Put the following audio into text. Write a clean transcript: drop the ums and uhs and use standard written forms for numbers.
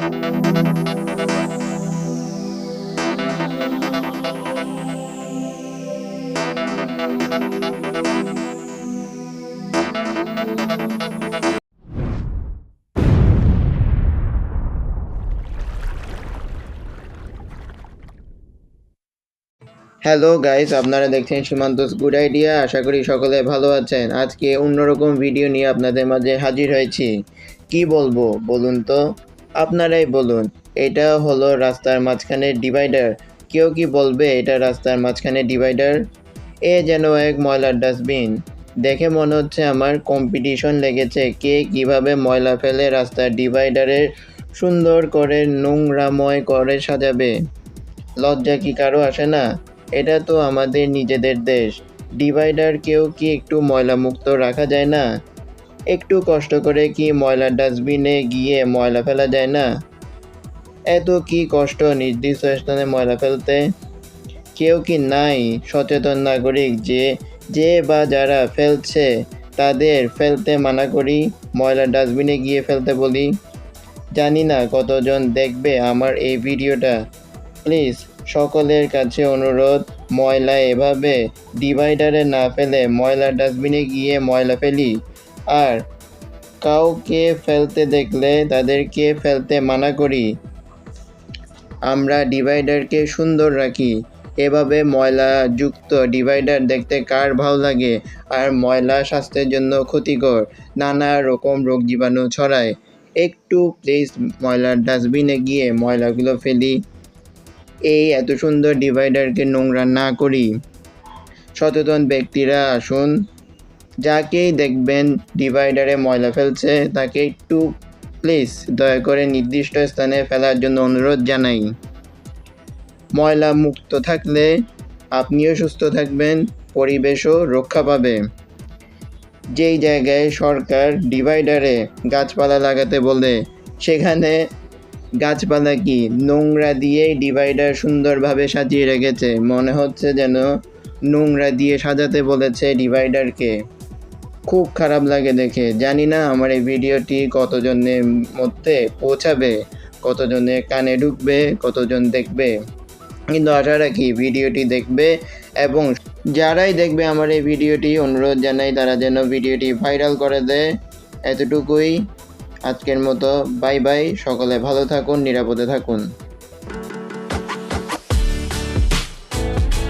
Hello guys, আপনারা দেখছেন সীমান্তস good idea. আশা করি সকলে ভালো আছেন। আজকে অন্যরকম ভিডিও নিয়ে আপনাদের মাঝে হাজির হয়েছি। কি বলবো বলুন তো? আপনারাই বলুন। এটা হলো রাস্তার মাঝখানে ডিভাইডার। কেউ কি বলবে এটা রাস্তার মাঝখানে ডিভাইডার? এ যেন এক ময়লার ডাস্টবিন। দেখে মনে হচ্ছে আমার কম্পিটিশন লেগেছে, কে কিভাবে ময়লা ফেলে রাস্তার ডিভাইডারের সুন্দর করে নোংরাময় করে সাজাবে। লজ্জা কি কারো আসে না? এটা তো আমাদের নিজেদের দেশ। ডিভাইডারকেও কি একটু ময়লামুক্ত রাখা যায় না? একটু কষ্ট করে কি ময়লার ডাস্টবিনে গিয়ে ময়লা ফেলা যায় না? এত কি কষ্ট নির্দিষ্ট স্থানে ময়লা ফেলতে? কেউ কি নাই সচেতন নাগরিক যে বা যারা ফেলছে তাদের ফেলতে মানা করি, ময়লার ডাস্টবিনে গিয়ে ফেলতে বলি? জানি না কতজন দেখবে আমার এই ভিডিওটা। প্লিজ সকলের কাছে অনুরোধ, ময়লা এভাবে ডিভাইডারে না ফেলে ময়লার ডাস্টবিনে গিয়ে ময়লা ফেলি। আর কাউকে ফেলতে দেখলে তাদেরকে ফেলতে মানা করি। আমরা ডিভাইডারকে সুন্দর রাখি। এভাবে ময়লাযুক্ত ডিভাইডার দেখতে কার ভালো লাগে? আর ময়লা স্বাস্থ্যের জন্য ক্ষতিকর, নানা রকম রোগ জীবাণু ছড়ায়। একটু প্লিজ ময়লার ডাস্টবিনে গিয়ে ময়লাগুলো ফেলি। এই এত সুন্দর ডিভাইডারকে নোংরা না করি। সচেতন ব্যক্তিরা আসুন, যাকেই দেখবেন ডিভাইডারে ময়লা ফেলছে তাকে একটু প্লিজ দয়া করে নির্দিষ্ট স্থানে ফেলার জন্য অনুরোধ জানাই। ময়লা মুক্ত থাকলে আপনিও সুস্থ থাকবেন, পরিবেশও রক্ষা পাবে। যেই জায়গায় সরকার ডিভাইডারে গাছপালা লাগাতে বলে, সেখানে গাছপালা কি নোংরা দিয়েই ডিভাইডার সুন্দরভাবে সাজিয়ে রেখেছে। মনে হচ্ছে যেন নোংরা দিয়ে সাজাতে বলেছে ডিভাইডারকে। খুব খারাপ লাগে দেখে। জানি না আমার এই ভিডিওটি কতজনের মধ্যে পৌঁছাবে, কতজনের কানে ঢুকবে, কতজন দেখবে, কিন্তু আশা রাখি ভিডিওটি দেখবে। এবং যারাই দেখবে আমার এই ভিডিওটি, অনুরোধ জানাই তারা যেন ভিডিওটি ভাইরাল করে দেয়। এতটুকুই আজকের মতো। Bye bye. সকলে ভালো থাকুন, নিরাপদে থাকুন।